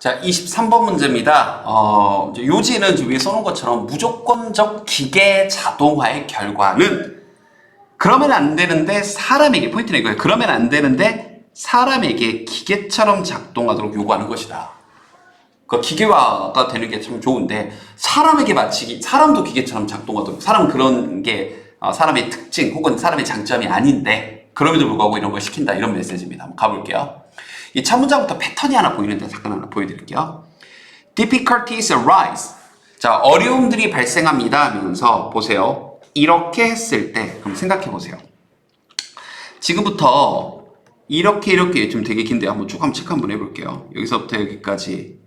자, 23번 문제입니다. 이제 요지는 위에 써놓은 것처럼 무조건적 기계 자동화의 결과는 그러면 안 되는데 사람에게, 포인트는 이거예요. 그러면 안 되는데 사람에게 기계처럼 작동하도록 요구하는 것이다. 그 기계화가 되는 게 참 좋은데 사람에게 마치 사람도 기계처럼 작동하도록, 사람은 그런 게 사람의 특징 혹은 사람의 장점이 아닌데 그럼에도 불구하고 이런 걸 시킨다, 이런 메시지입니다. 한번 가볼게요. 이 첫 문장부터 패턴이 하나 보이는데 잠깐 하나 보여드릴게요. Difficulties arise. 자, 어려움들이 발생합니다 하면서 보세요. 이렇게 했을 때 그럼 생각해 보세요. 지금부터 이렇게 좀 되게 긴데요. 한번 쭉 한번 체크 한번 해볼게요. 여기서부터 여기까지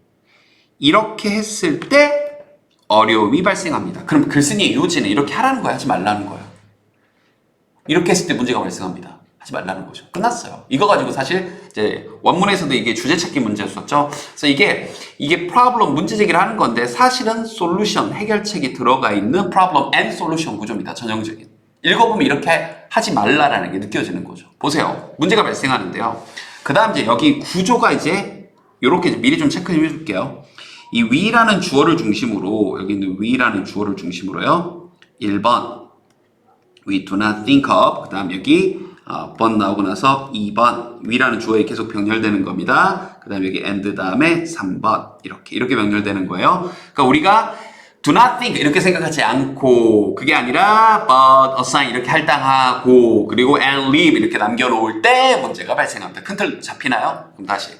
이렇게 했을 때 어려움이 발생합니다. 그럼 글쓴이의 요지는 이렇게 하라는 거야, 하지 말라는 거예요? 이렇게 했을 때 문제가 발생합니다. 하지 말라는 거죠. 끝났어요. 이거 가지고 사실 이제 원문에서도 이게 주제 찾기 문제였었죠. 그래서 이게 problem 문제 제기를 하는 건데 사실은 솔루션 해결책이 들어가 있는 problem and solution 구조입니다. 전형적인. 읽어보면 이렇게 하지 말라라는 게 느껴지는 거죠. 보세요. 문제가 발생하는데요. 그 다음 이제 여기 구조가 이제 이렇게 미리 좀 체크 좀 해줄게요. 이 we라는 주어를 중심으로, 여기 있는 we라는 주어를 중심으로요. 1번 we do not think of, 그 다음 여기 번 나오고 나서 2번 we라는 주어에 계속 병렬되는 겁니다. 그 다음에 여기 and 다음에 3번 이렇게 병렬되는 거예요. 그러니까 우리가 do not think 이렇게 생각하지 않고, 그게 아니라 but, assign 이렇게 할당하고, 그리고 and leave 이렇게 남겨놓을 때 문제가 발생합니다. 큰 틀 잡히나요? 그럼 다시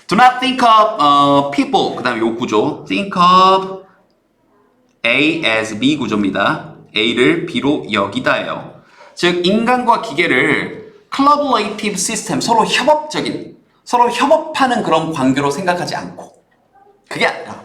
do not think of people, 그 다음에 요 구조 think of A as B 구조입니다. A를 B로 여기다예요. 즉 인간과 기계를 collaborative system, 서로 협업적인, 서로 협업하는 그런 관계로 생각하지 않고, 그게 아니라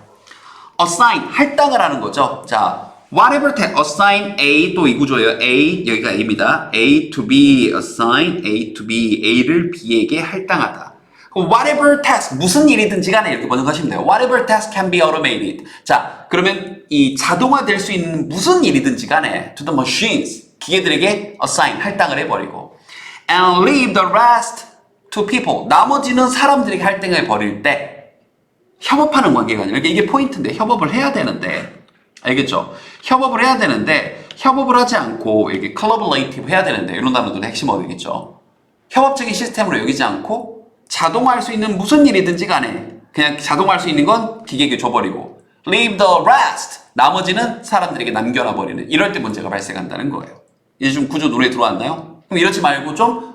assign, 할당을 하는 거죠. 자, whatever task, assign A, 또 이 구조예요. A, 여기가 A입니다. A to B, assign A to B, A를 B에게 할당하다. whatever task, 무슨 일이든지 간에 이렇게 번역하시면 돼요. whatever task can be automated. 자, 그러면 이 자동화될 수 있는 무슨 일이든지 간에 to the machines, 기계들에게 assign, 할당을 해버리고, and leave the rest to people, 나머지는 사람들에게 할당을 버릴 때 협업하는 관계가 아니라, 이게 포인트인데 협업을 해야 되는데, 알겠죠? 협업을 해야 되는데 협업을 하지 않고 이렇게 collaborative 해야 되는데, 이런 단어들의 핵심 어디겠죠? 협업적인 시스템으로 여기지 않고 자동화할 수 있는 무슨 일이든지 간에 그냥 자동화할 수 있는 건 기계에게 줘버리고, leave the rest, 나머지는 사람들에게 남겨놔버리는, 이럴 때 문제가 발생한다는 거예요. 이제 좀 구조 눈에 들어왔나요? 그럼 이러지 말고 좀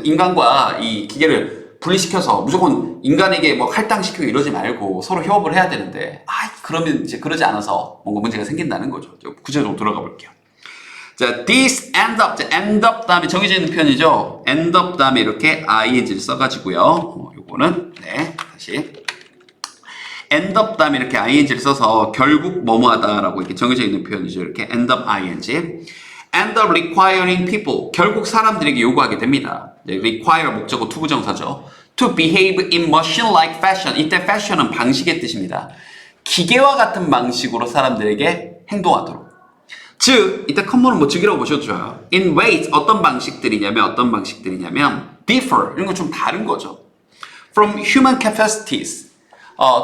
인간과 이 기계를 분리시켜서 무조건 인간에게 뭐 할당시키고 이러지 말고 서로 협업을 해야 되는데, 그러면 이제 그러지 않아서 뭔가 문제가 생긴다는 거죠. 구체적으로 들어가 볼게요. 자, this end up, end up 다음에 정해져 있는 표현이죠. end up 다음에 이렇게 ing를 써가지고요. 요거는 다시 end up 다음에 이렇게 ing를 써서 결국 뭐뭐하다라고 이렇게 정해져 있는 표현이죠. 이렇게 end up ing. end up requiring people, 결국 사람들에게 요구하게 됩니다. require 목적어 투부정사죠. to behave in machine-like fashion. 이때 fashion은 방식의 뜻입니다. 기계와 같은 방식으로 사람들에게 행동하도록. 즉, 이때 컴모는 뭐 즉이라고 보셔도 좋아요. in ways, 어떤 방식들이냐면 differ, 이런 거 좀 다른 거죠. from human capacities,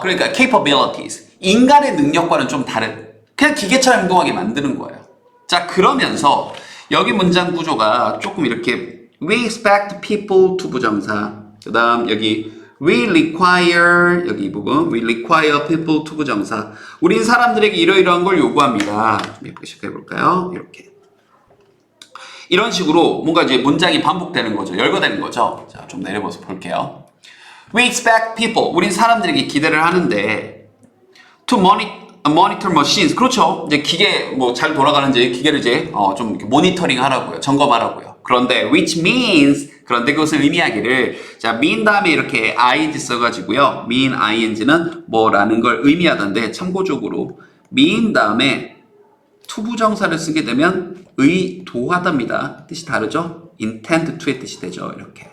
그러니까 capabilities, 인간의 능력과는 좀 다른, 그냥 기계처럼 행동하게 만드는 거예요. 자, 그러면서 여기 문장 구조가 조금 이렇게 we expect people to 부정사, 그 다음 여기 we require, 여기 이 부분 we require people to 부정사, 우린 사람들에게 이러이러한 걸 요구합니다. 좀 예쁘게 시작해볼까요? 이렇게 이런 식으로 뭔가 이제 문장이 반복되는 거죠. 열거되는 거죠. 자, 좀 내려봐서 볼게요. We expect people, 우린 사람들에게 기대를 하는데 to monitor machines, 그렇죠. 이제 기계 뭐 잘 돌아가는지 기계를 이제 좀 이렇게 모니터링 하라고요. 점검하라고요. 그런데 which means, 그런데 그것을 의미하기를, 자, mean 다음에 이렇게 ing 써가지고요. mean ing는 뭐라는 걸 의미하던데, 참고적으로 mean 다음에 투부정사를 쓰게 되면 의도하답니다. 뜻이 다르죠? intend to의 뜻이 되죠. 이렇게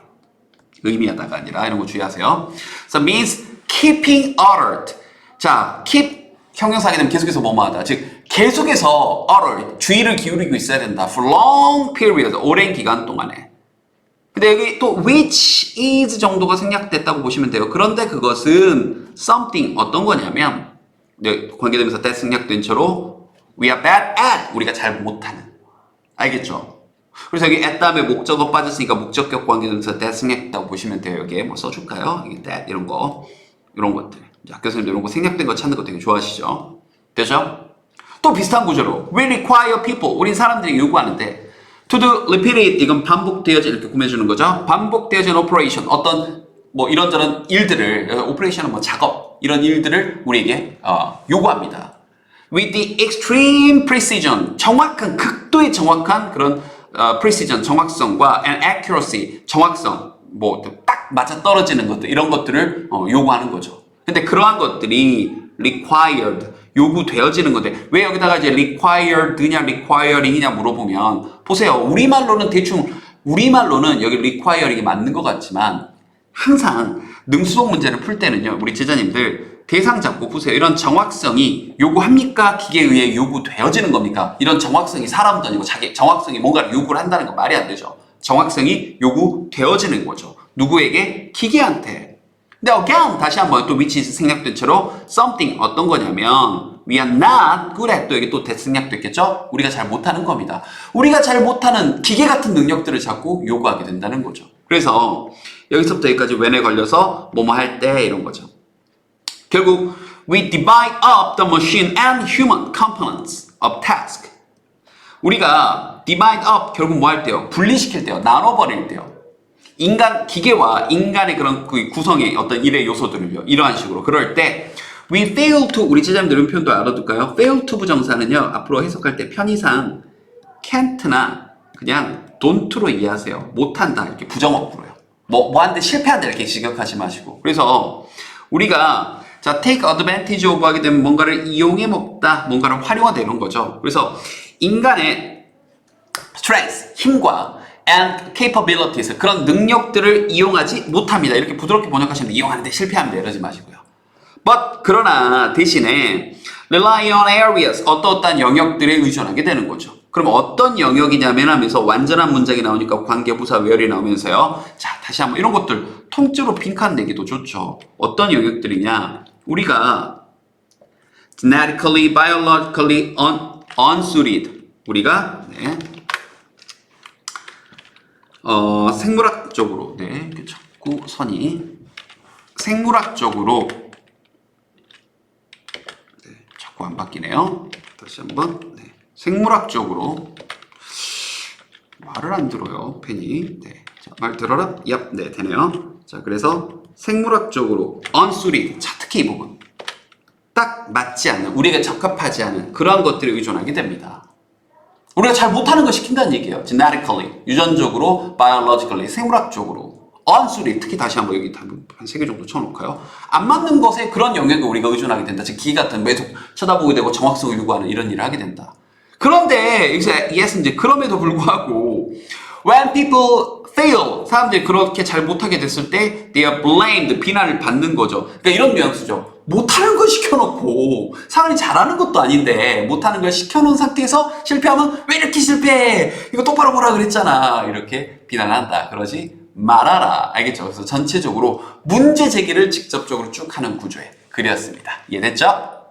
의미하다가 아니라, 이런 거 주의하세요. So means keeping alert. 자, keep 형용사하게 되면 계속해서 뭐뭐하다. 즉 계속해서 alert, 주의를 기울이고 있어야 된다. For long period, 오랜 기간 동안에. 근데 여기 또 which is 정도가 생략됐다고 보시면 돼요. 그런데 그것은 something 어떤 거냐면 네, 관계대명사 that 생략된 채로 we are bad at 우리가 잘 못하는 알겠죠? 그래서 여기 at 다음에 목적어 빠졌으니까 목적격 관계대명사 that 생략됐다고 보시면 돼요. 여기에 뭐 써줄까요? 여기 that 이런 거 이런 것들 학교 선생님들 이런 거 생략된 거 찾는 거 되게 좋아하시죠? 되죠? 또 비슷한 구조로 we require people 우린 사람들이 요구하는데 to do repeated 이건 반복되어진 이렇게 구매해주는 거죠. 반복되어진 operation 어떤 뭐 이런저런 일들을 operation은 뭐 작업 이런 일들을 우리에게 요구합니다. With the extreme precision 정확한 극도의 정확한 그런 precision 정확성과 and accuracy 정확성 뭐 딱 맞아 떨어지는 것들 이런 것들을 요구하는 거죠. 근데 그러한 것들이 required 요구되어지는 건데 왜 여기다가 이제 required냐 requiring이냐 물어보면 보세요. 우리말로는 대충 우리말로는 여기 requiring이 맞는 것 같지만 항상 능수동 문제를 풀 때는요. 우리 제자님들 대상 잡고 보세요. 이런 정확성이 요구합니까? 기계에 의해 요구되어지는 겁니까? 이런 정확성이 사람도 아니고 자기 정확성이 뭔가를 요구를 한다는 건 말이 안 되죠. 정확성이 요구되어지는 거죠. 누구에게? 기계한테. 근데 again 다시 한번 또 which is 생략된 채로 something 어떤 거냐면 we are not good at 또 여기 또 생략됐겠죠? 우리가 잘 못하는 겁니다. 우리가 잘 못하는 기계 같은 능력들을 자꾸 요구하게 된다는 거죠. 그래서 여기서부터 여기까지 when에 걸려서 뭐뭐 할 때 이런 거죠. 결국 we divide up the machine and human components of task. 우리가 divide up 결국 뭐 할 때요? 분리시킬 때요. 나눠버릴 때요. 인간, 기계와 인간의 그런 그 구성의 어떤 일의 요소들을요. 이러한 식으로. 그럴 때, we fail to, 우리 제자님들 이런 표현도 알아둘까요? fail to 부정사는요, 앞으로 해석할 때 편의상 can't나 그냥 don't로 이해하세요. 못한다. 이렇게 부정어구로요. 뭐 하는데 실패한다. 이렇게 직역하지 마시고. 그래서 우리가 자, take advantage of 하게 되면 뭔가를 이용해 먹다, 뭔가를 활용하되는 거죠. 그래서 인간의 strength, 힘과 and capabilities 그런 능력들을 이용하지 못합니다. 이렇게 부드럽게 번역하시면 이용하는데 실패합니다. 이러지 마시고요. But 그러나 대신에 rely on areas 어떠한 영역들에 의존하게 되는 거죠. 그럼 어떤 영역이냐면 하면서 완전한 문장이 나오니까 관계부사 where이 나오면서요. 자 다시 한번 이런 것들 통째로 빈칸 내기도 좋죠. 어떤 영역들이냐 우리가 genetically, biologically unsuited 우리가 네. 생물학적으로 네, 자꾸 선이 생물학적으로 네, 자꾸 안 바뀌네요. 다시 한번 네, 생물학적으로 말을 안 들어요 펜이 네, 자, 말 들어라? 얍, 네 되네요. 자 그래서 생물학적으로 unsuited 자 특히 이 부분 딱 맞지 않는 우리에게 적합하지 않은 그러한 것들에 의존하게 됩니다. 우리가 잘 못하는 걸 시킨다는 얘기예요. genetically, 유전적으로, biologically, 생물학적으로, unsuited, 특히 다시 한번 여기 한 3개 정도 쳐놓을까요? 안 맞는 것에 그런 영역에 우리가 의존하게 된다. 즉, 기계 같은 매속 쳐다보게 되고 정확성을 요구하는 이런 일을 하게 된다. 그런데, yes, 이제 그럼에도 불구하고, when people fail, 사람들이 그렇게 잘 못하게 됐을 때, they are blamed, 비난을 받는 거죠. 그러니까 이런 뉘앙스죠. 못하는 걸 시켜놓고 사람이 잘하는 것도 아닌데 못하는 걸 시켜놓은 상태에서 실패하면 왜 이렇게 실패해? 이거 똑바로 보라 그랬잖아. 이렇게 비난한다. 그러지 말아라. 알겠죠? 그래서 전체적으로 문제 제기를 직접적으로 쭉 하는 구조의 글이었습니다. 이해됐죠?